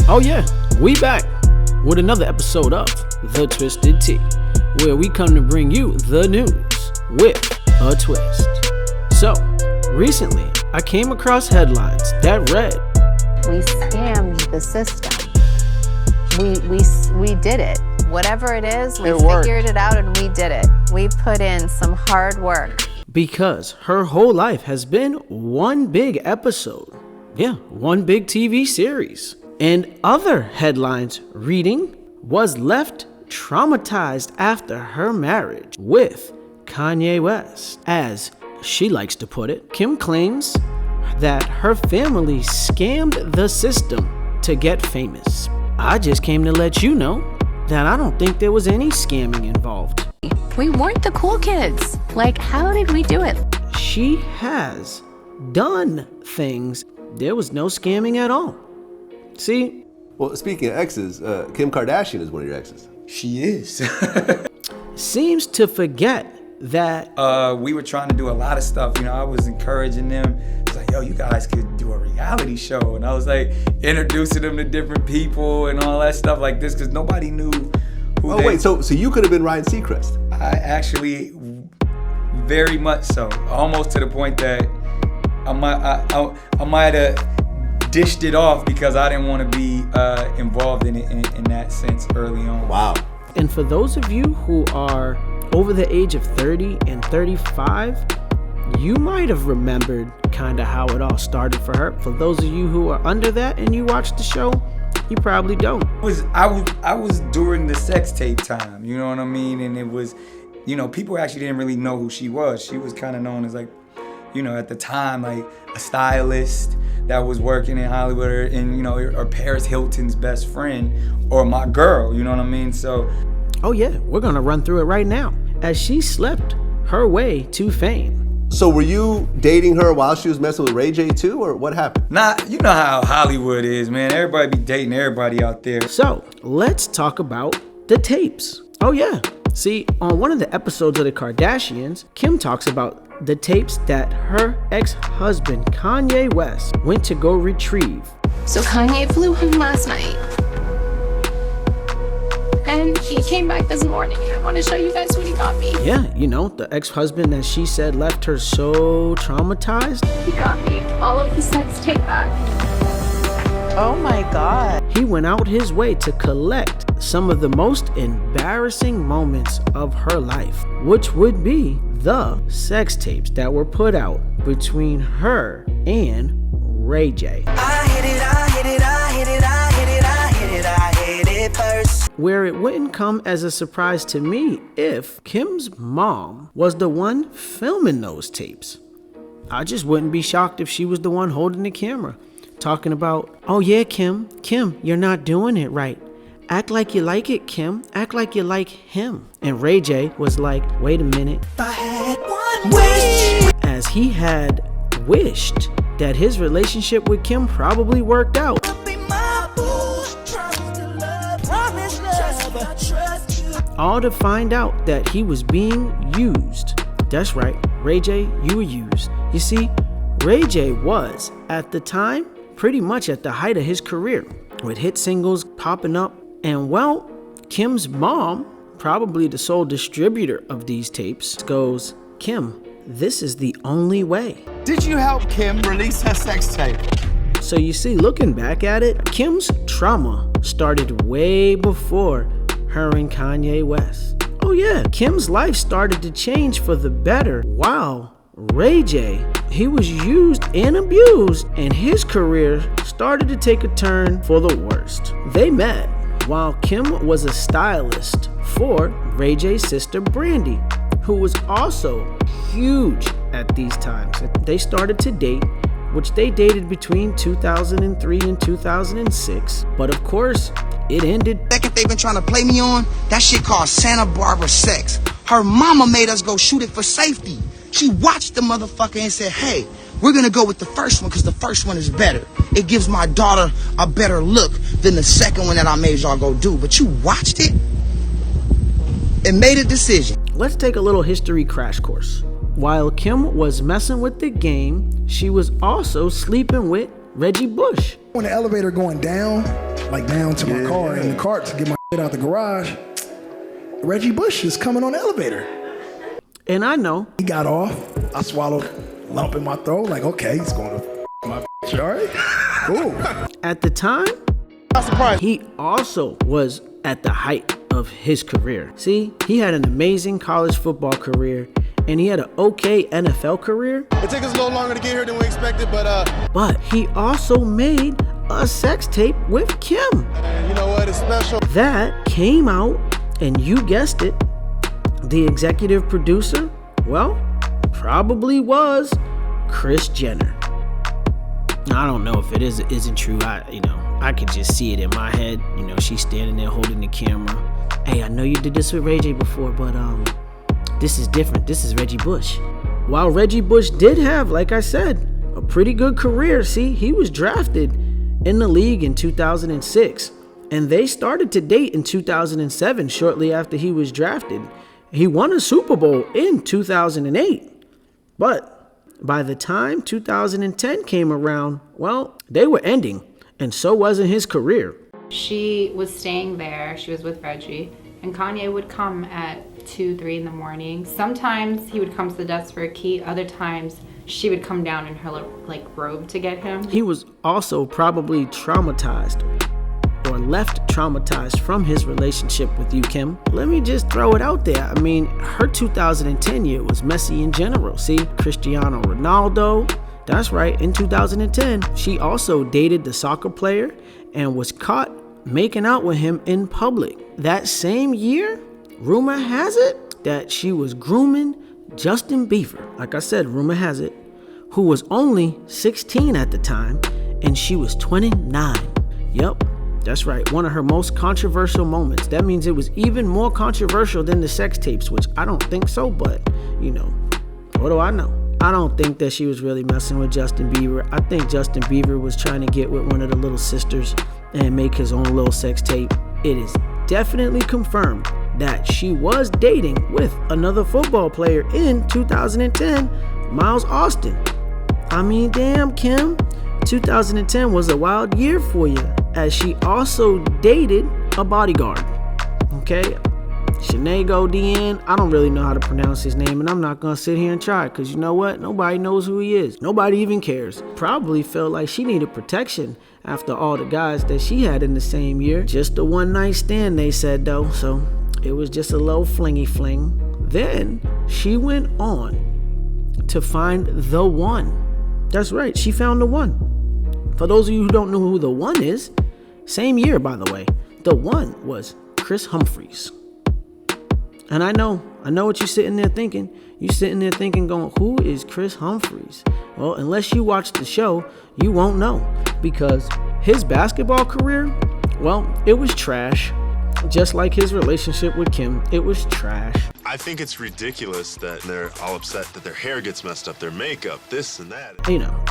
Oh yeah, we back with another episode of The Twisted Tea, where we come to bring you the news with a twist. So, recently, I came across headlines that read, "We scammed the system. We did it. Whatever it is, we figured it out and we did it. We put in some hard work." Because her whole life has been one big episode. Yeah, one big TV series. And other headlines reading, was left traumatized after her marriage with Kanye West. As she likes to put it, Kim claims that her family scammed the system to get famous. I just came to let you know that I don't think there was any scamming involved. We weren't the cool kids. Like, how did we do it? She has done things. There was no scamming at all. See? Well, speaking of exes, Kim Kardashian is one of your exes. She is. Seems to forget that we were trying to do a lot of stuff. You know, I was encouraging them. It's like, yo, you guys could do a reality show. And I was like introducing them to different people and all that stuff like this because nobody knew who wait, so you could have been Ryan Seacrest. I actually, very much so. Almost to the point that I might have dished it off because I didn't want to be involved in it in that sense early on. Wow. And for those of you who are over the age of 30 and 35, you might have remembered kind of how it all started for her. For those of you who are under that and you watched the show, you probably don't. I was during the sex tape time, you know what I mean? And it was, you know, people actually didn't really know who she was. She was kind of known as like, you know, at the time, like a stylist that was working in Hollywood, and you know, or Paris Hilton's best friend, or my girl, you know what I mean? So, oh yeah, we're gonna run through it right now, as she slept her way to fame. So were you dating her while she was messing with Ray J too, or what happened? Nah, you know how Hollywood is, man. Everybody be dating everybody out there. So, let's talk about the tapes. Oh yeah, see, on one of the episodes of the Kardashians, Kim talks about the tapes that her ex-husband, Kanye West, went to go retrieve. So Kanye flew home last night. And he came back this morning. I want to show you guys what he got me. Yeah, you know, the ex-husband that she said left her so traumatized. He got me all of the sex tape back. Oh my God. He went out his way to collect some of the most embarrassing moments of her life, which would be the sex tapes that were put out between her and Ray J. I hit it first. Where it wouldn't come as a surprise to me if Kim's mom was the one filming those tapes. I just wouldn't be shocked if she was the one holding the camera, talking about, oh yeah, Kim, you're not doing it right. Act like you like it, Kim. Act like you like him. And Ray J was like, wait a minute. If I had one wish. As he had wished that his relationship with Kim probably worked out. All to find out that he was being used. That's right, Ray J, you were used. You see, Ray J was, at the time, pretty much at the height of his career, with hit singles popping up. And well, Kim's mom, probably the sole distributor of these tapes, goes, Kim, this is the only way. Did you help Kim release her sex tape? So you see, looking back at it, Kim's trauma started way before her and Kanye West. Oh yeah, Kim's life started to change for the better, while Ray J, he was used and abused, and his career started to take a turn for the worst. They met while Kim was a stylist for Ray J's sister Brandy, who was also huge at these times. They started to date, which they dated between 2003 and 2006, but of course, it ended. Second they've been trying to play me on, that shit called Santa Barbara sex. Her mama made us go shoot it for safety. She watched the motherfucker and said, hey, we're gonna go with the first one because the first one is better. It gives my daughter a better look than the second one that I made y'all go do. But you watched it and made a decision. Let's take a little history crash course. while Kim was messing with the game, she was also sleeping with Reggie Bush. On the elevator going down, like down to my car, in the cart to get my shit out the garage, Reggie Bush is coming on the elevator. And I know. He got off. I swallowed a lump in my throat, like, okay, he's going to my bitch, all right? Cool. At the time, he also was at the height of his career. See, he had an amazing college football career, and he had an okay NFL career. It took us a little longer to get here than we expected, but he also made a sex tape with Kim. And you know what? It's special. That came out, and you guessed it, the executive producer, well, probably was Kris Jenner. I don't know if it isn't true. I could just see it in my head. She's standing there holding the camera. Hey, I know you did this with Ray J before, but this is different. This is Reggie Bush. While Reggie Bush did have, like I said, a pretty good career. See, he was drafted in the league in 2006, and they started to date in 2007, shortly after he was drafted. He won a Super Bowl in 2008, but by the time 2010 came around, well, they were ending, and so wasn't his career. She was staying there. She was with Reggie, and Kanye would come at 2, 3 in the morning. Sometimes he would come to the desk for a key. Other times she would come down in her robe to get him. He was also probably traumatized or left traumatized from his relationship with you, Kim. Let me just throw it out there. I mean, her 2010 year was messy in general. See, Cristiano Ronaldo, that's right, in 2010, she also dated the soccer player and was caught making out with him in public. That same year, rumor has it that she was grooming Justin Bieber. Like I said, rumor has it, who was only 16 at the time, and she was 29. Yep. That's right, one of her most controversial moments. That means it was even more controversial than the sex tapes, which I don't think so, but, what do I know? I don't think that she was really messing with Justin Bieber. I think Justin Bieber was trying to get with one of the little sisters and make his own little sex tape. It is definitely confirmed that she was dating with another football player in 2010, Miles Austin. I mean, damn, Kim, 2010 was a wild year for you, as she also dated a bodyguard. Okay, Shanego Dien, I don't really know how to pronounce his name, and I'm not gonna sit here and try, because you know what? Nobody knows who he is. Nobody even cares. Probably felt like she needed protection after all the guys that she had in the same year. Just a one night stand, they said, though, so it was just a little flingy fling. Then she went on to find the one. That's right, she found the one. For those of you who don't know who the one is, same year, by the way, the one was Kris Humphries. And I know what you're sitting there thinking. You're sitting there thinking, going, who is Kris Humphries? Well, unless you watch the show, you won't know, because his basketball career, well, it was trash. Just like his relationship with Kim, it was trash. I think it's ridiculous that they're all upset that their hair gets messed up, their makeup, this and that.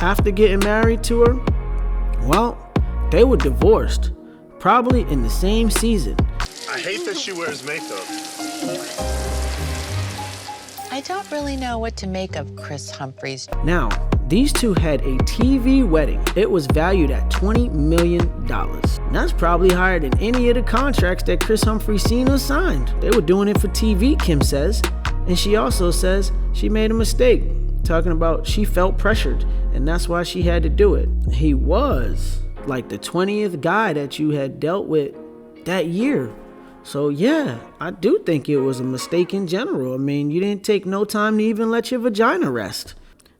After getting married to her, well, they were divorced, probably in the same season. I hate that she wears makeup. I don't really know what to make of Kris Humphries. Now, these two had a TV wedding. It was valued at $20 million. That's probably higher than any of the contracts that Kris Humphries Sr. signed. They were doing it for TV, Kim says. And she also says she made a mistake, talking about she felt pressured, and that's why she had to do it. He was like the 20th guy that you had dealt with that year. So yeah, I do think it was a mistake in general. I mean, you didn't take no time to even let your vagina rest.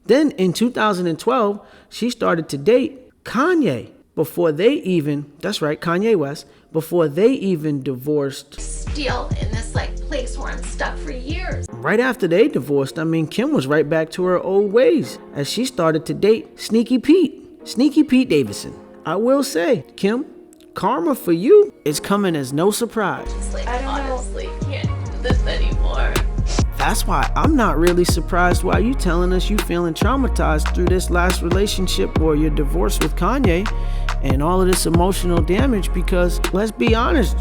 Then in 2012, she started to date Kanye before they even, that's right, Kanye West, before they even divorced. Still in this place where I'm stuck for years. Right after they divorced, I mean, Kim was right back to her old ways as she started to date Sneaky Pete Davidson. I will say, Kim, karma for you is coming as no surprise. I honestly can't do this anymore. That's why I'm not really surprised why you telling us you feeling traumatized through this last relationship or your divorce with Kanye and all of this emotional damage, because let's be honest,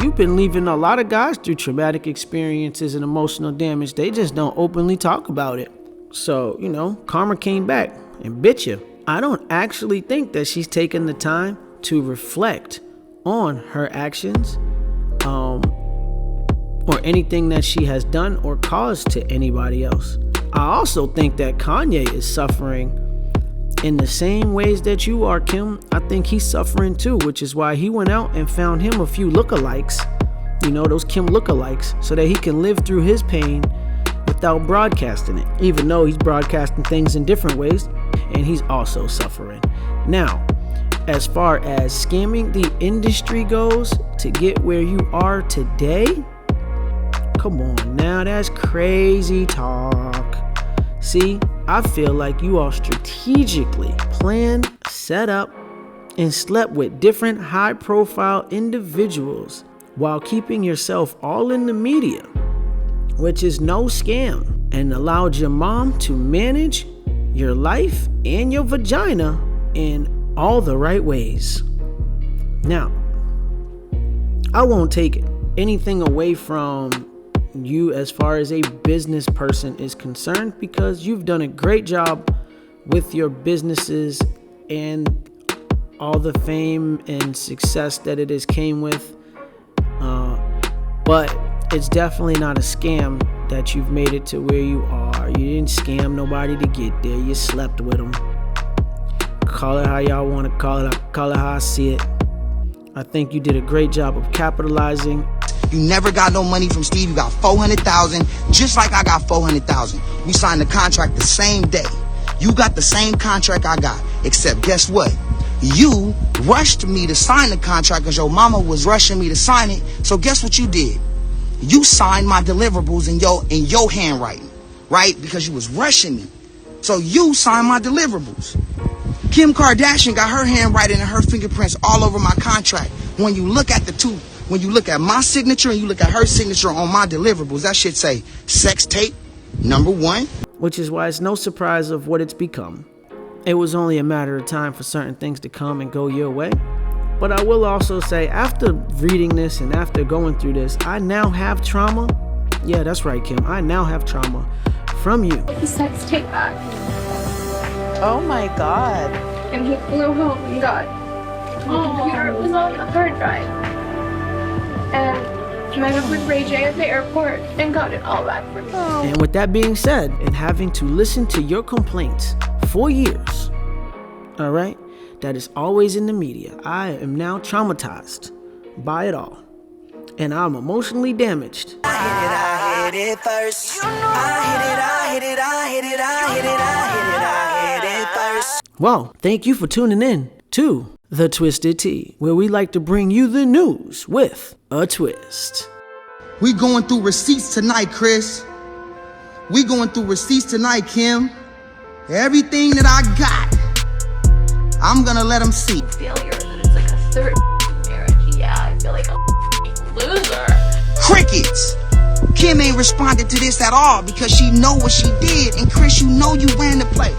you've been leaving a lot of guys through traumatic experiences and emotional damage. They just don't openly talk about it. So, karma came back and bit you. I don't actually think that she's taken the time to reflect on her actions, or anything that she has done or caused to anybody else. I also think that Kanye is suffering in the same ways that you are, Kim. I think he's suffering too, which is why he went out and found him a few lookalikes, those Kim lookalikes, so that he can live through his pain without broadcasting it, even though he's broadcasting things in different ways, and he's also suffering. Now, as far as scamming the industry goes to get where you are today, come on now, that's crazy talk. See, I feel like you all strategically planned, set up, and slept with different high-profile individuals while keeping yourself all in the media, which is no scam, and allowed your mom to manage your life and your vagina in all the right ways. Now, I won't take anything away from you as far as a business person is concerned, because you've done a great job with your businesses and all the fame and success that it has came with, but it's definitely not a scam that you've made it to where you are. You didn't scam nobody to get there. You slept with them. Call it how y'all want to call it. Call it how I see it. I think you did a great job of capitalizing. You never got no money from Steve. You got $400,000, just like I got $400,000. We signed the contract the same day. You got the same contract I got, except guess what? You rushed me to sign the contract because your mama was rushing me to sign it. So guess what you did? You signed my deliverables in your handwriting, right? Because you was rushing me. So you signed my deliverables. Kim Kardashian got her handwriting and her fingerprints all over my contract. When you look at the two, when you look at my signature and you look at her signature on my deliverables, that shit say sex tape #1. Which is why it's no surprise of what it's become. It was only a matter of time for certain things to come and go your way. But I will also say, after reading this and after going through this, I now have trauma. Yeah, that's right, Kim. I now have trauma from you. The sex tape back. Oh my God. And he flew home and got the computer. It was on the hard drive. And met up with Ray J at the airport and got it all back for me. And with that being said, and having to listen to your complaints for years, all right, that is always in the media, I am now traumatized by it all. And I'm emotionally damaged. I hit it first. I hit it first. Well, thank you for tuning in to The Twisted Tea, where we like to bring you the news with a twist. We going through receipts tonight, Chris. We going through receipts tonight, Kim. Everything that I got, I'm gonna let them see. Failure, that it's like a third marriage. Yeah, I feel like a loser. Crickets. Kim ain't responded to this at all because she know what she did, and Chris, you know you ran the play.